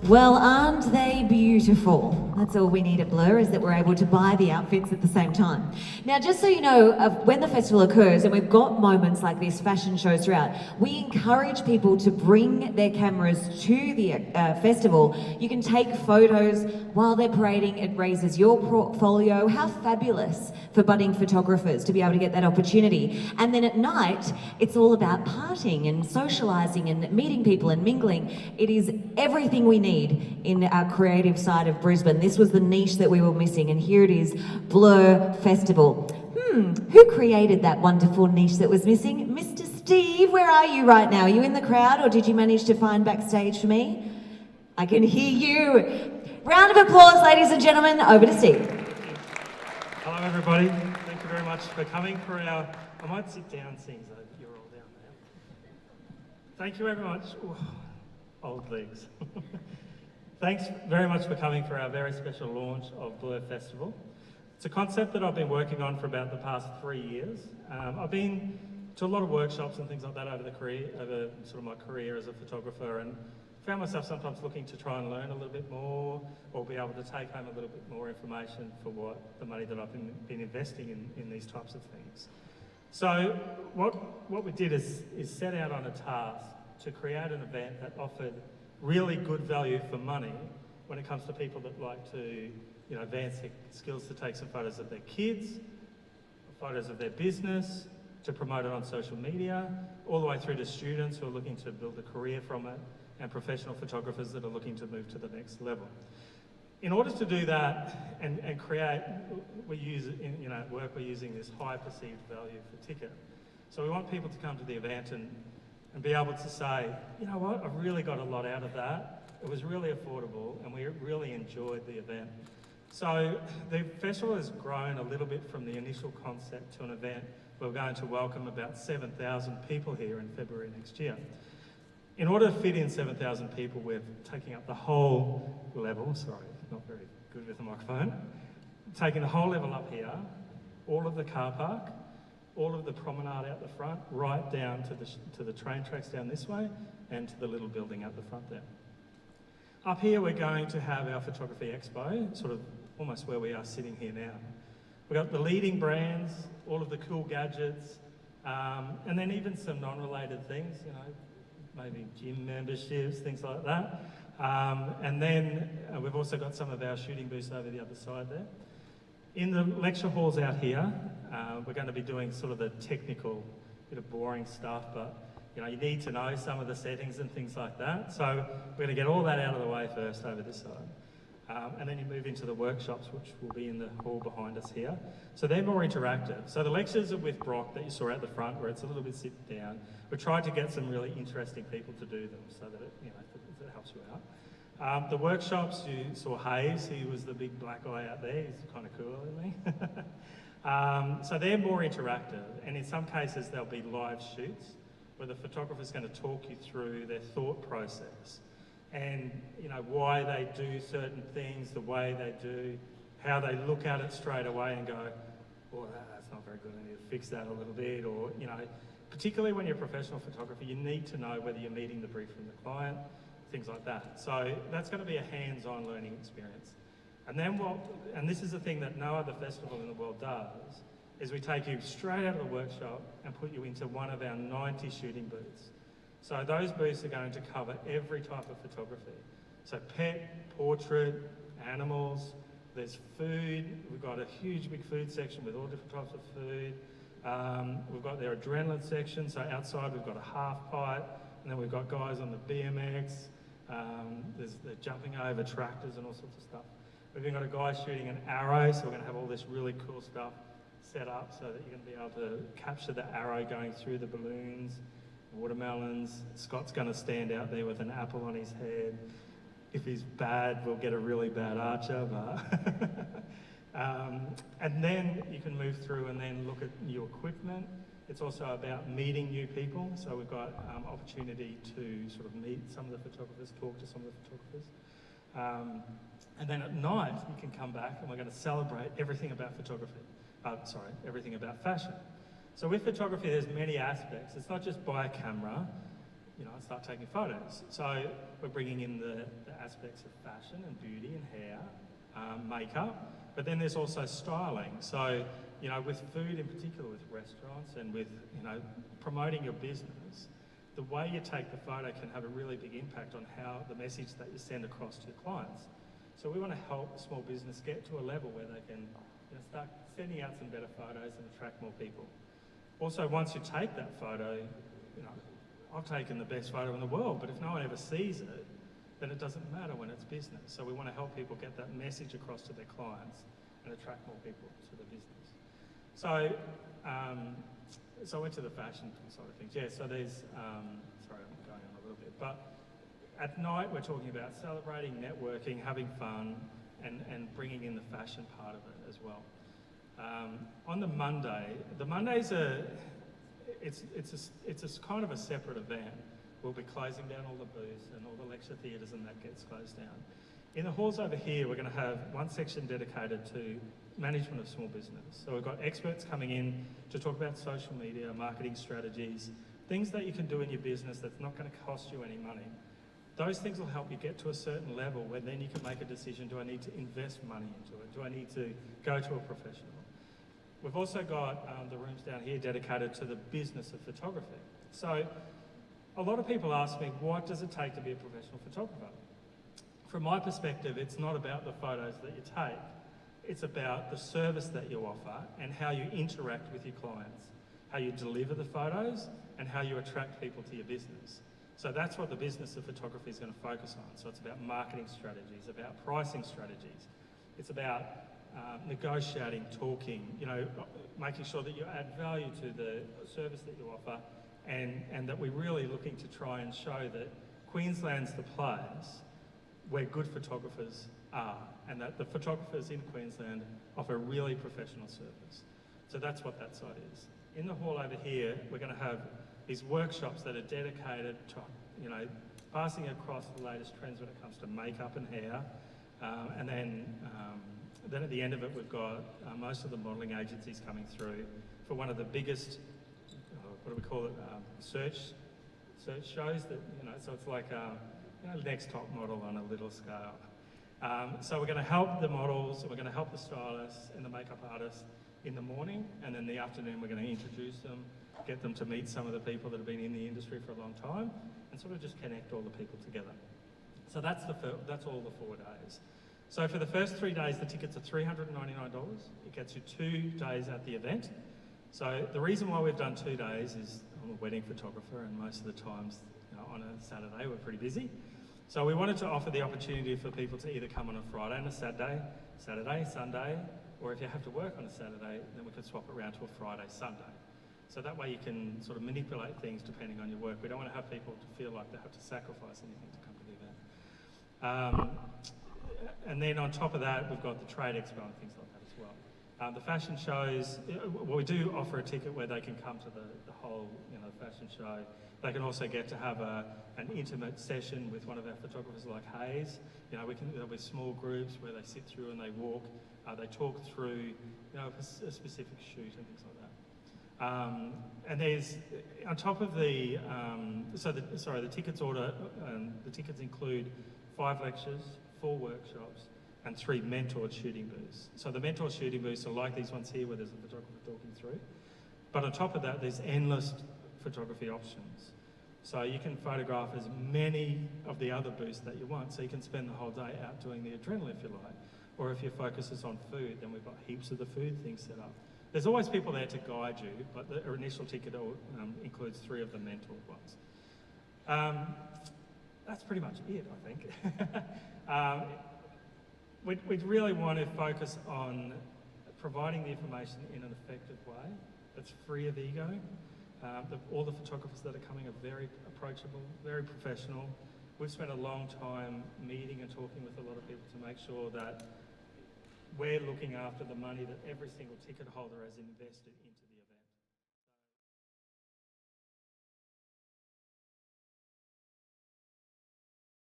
Well, aren't they beautiful? That's all we need at Blur, is that we're able to buy the outfits at the same time. Now, just so you know, when the festival occurs, and we've got moments like this, fashion shows throughout, we encourage people to bring their cameras to the festival. You can take photos while they're parading. It raises your portfolio. How fabulous for budding photographers to be able to get that opportunity. And then at night, it's all about partying and socialising and meeting people and mingling. It is everything we need in our creative side of Brisbane. This was the niche that we were missing, and here it is, Blur Festival. Who created that wonderful niche that was missing? Mr. Steve, where are you right now? Are you in the crowd, or did you manage to find backstage for me? I can hear you. Round of applause, ladies and gentlemen. Over to Steve. Hello, everybody. Thank you very much for coming for our... I might sit down, seeing so you're all down there. Thank you very much. Ooh, old legs. Thanks very much for coming for our very special launch of Blur Festival. It's a concept that I've been working on for about the past 3 years. I've been to a lot of workshops and things like that over sort of my career as a photographer, and found myself sometimes looking to try and learn a little bit more, or be able to take home a little bit more information for what the money that I've been investing in these types of things. So what we did is set out on a task to create an event that offered really good value for money when it comes to people that like to, advance their skills to take some photos of their kids, photos of their business, to promote it on social media, all the way through to students who are looking to build a career from it, and professional photographers that are looking to move to the next level. In order to do that and create, we use, at work we're using this high perceived value for ticket. So we want people to come to the event and be able to say, you know what, I really got a lot out of that. It was really affordable, and we really enjoyed the event. So the festival has grown a little bit from the initial concept to an event where we're going to welcome about 7,000 people here in February next year. In order to fit in 7,000 people, we're taking up the whole level, sorry, not very good with the microphone, taking the whole level up here, all of the car park, all of the promenade out the front, right down to the train tracks down this way, and to the little building at the front there. Up here, we're going to have our photography expo, sort of almost where we are sitting here now. We've got the leading brands, all of the cool gadgets, and then even some non-related things, maybe gym memberships, things like that. And then we've also got some of our shooting booths over the other side there. In the lecture halls out here, we're going to be doing sort of the technical, bit of boring stuff, but you need to know some of the settings and things like that. So we're going to get all that out of the way first over this side. And then you move into the workshops, which will be in the hall behind us here. So they're more interactive. So the lectures are with Brock that you saw at the front, where it's a little bit sit down. We tried to get some really interesting people to do them so that it helps you out. The workshops, you saw Hayes, he was the big black guy out there. He's kind of cool, isn't he? So they're more interactive, and in some cases there'll be live shoots where the photographer's going to talk you through their thought process and why they do certain things, the way they do, how they look at it straight away and go, well, that's not very good, I need to fix that a little bit, or particularly when you're a professional photographer, you need to know whether you're meeting the brief from the client, things like that. So that's going to be a hands-on learning experience. And then and this is the thing that no other festival in the world does, is we take you straight out of the workshop and put you into one of our 90 shooting booths. So those booths are going to cover every type of photography. So pet, portrait, animals, there's food. We've got a huge big food section with all different types of food. We've got their adrenaline section. So outside we've got a half pipe, and then we've got guys on the BMX. They're jumping over tractors and all sorts of stuff. We've even got a guy shooting an arrow, so we're going to have all this really cool stuff set up so that you're going to be able to capture the arrow going through the balloons, watermelons. Scott's going to stand out there with an apple on his head. If he's bad, we'll get a really bad archer, but... and then you can move through and then look at new equipment. It's also about meeting new people. So we've got opportunity to sort of meet some of the photographers, talk to some of the photographers. And then at night, you can come back and we're going to celebrate everything about photography. Everything about fashion. So with photography, there's many aspects. It's not just buy a camera. start taking photos. So we're bringing in the aspects of fashion and beauty and hair, makeup, but then there's also styling. So, with food in particular, with restaurants and with, promoting your business, the way you take the photo can have a really big impact on how the message that you send across to your clients. So we want to help small business get to a level where they can start sending out some better photos and attract more people. Also, once you take that photo, I've taken the best photo in the world, but if no one ever sees it, then it doesn't matter when it's business. So we want to help people get that message across to their clients and attract more people to the business. So, so I went to the fashion side of things. Yeah, so there's, sorry, I'm going on a little bit, but at night we're talking about celebrating, networking, having fun, and bringing in the fashion part of it as well. On the Mondays are, it's a kind of a separate event. We'll be closing down all the booths and all the lecture theatres, and that gets closed down. In the halls over here, we're going to have one section dedicated to management of small business. So we've got experts coming in to talk about social media, marketing strategies, things that you can do in your business that's not going to cost you any money. Those things will help you get to a certain level where then you can make a decision, do I need to invest money into it? Do I need to go to a professional? We've also got the rooms down here dedicated to the business of photography. So a lot of people ask me, what does it take to be a professional photographer? From my perspective, it's not about the photos that you take. It's about the service that you offer and how you interact with your clients, how you deliver the photos and how you attract people to your business. So that's what the business of photography is going to focus on. So it's about marketing strategies, about pricing strategies. It's about negotiating, talking, making sure that you add value to the service that you offer, and that we're really looking to try and show that Queensland's the place where good photographers are, and that the photographers in Queensland offer really professional service. So that's what that side is. In the hall over here, we're going to have these workshops that are dedicated to, passing across the latest trends when it comes to makeup and hair. And then at the end of it, we've got most of the modelling agencies coming through for one of the biggest, what do we call it, search shows that, so it's like, next top model on a little scale. So we're going to help the models, we're going to help the stylists and the makeup artists in the morning, and then in the afternoon we're going to introduce them, get them to meet some of the people that have been in the industry for a long time, and sort of just connect all the people together. So that's all the 4 days. So for the first 3 days, the tickets are $399. It gets you 2 days at the event. So the reason why we've done 2 days is I'm a wedding photographer, and most of the times on a Saturday we're pretty busy. So we wanted to offer the opportunity for people to either come on a Friday and a Saturday, Sunday, or if you have to work on a Saturday, then we could swap it around to a Friday, Sunday. So that way you can sort of manipulate things depending on your work. We don't want to have people to feel like they have to sacrifice anything to come to the event. And then on top of that, we've got the trade expo and things like that as well. The fashion shows, well, we do offer a ticket where they can come to the whole fashion show. They can also get to have an intimate session with one of our photographers like Hayes. There'll be small groups where they sit through and they walk, they talk through a specific shoot and things like that. And there's, on top of the, the tickets the tickets include 5 lectures, 4 workshops, and 3 mentored shooting booths. So the mentored shooting booths are like these ones here where there's a photographer talking through. But on top of that, there's endless photography options. So you can photograph as many of the other booths that you want. So you can spend the whole day out doing the adrenaline if you like. Or if your focus is on food, then we've got heaps of the food things set up. There's always people there to guide you, but the initial ticket includes 3 of the mentored ones. That's pretty much it, I think. We'd really want to focus on providing the information in an effective way that's free of ego. All the photographers that are coming are very approachable, very professional. We've spent a long time meeting and talking with a lot of people to make sure that we're looking after the money that every single ticket holder has invested into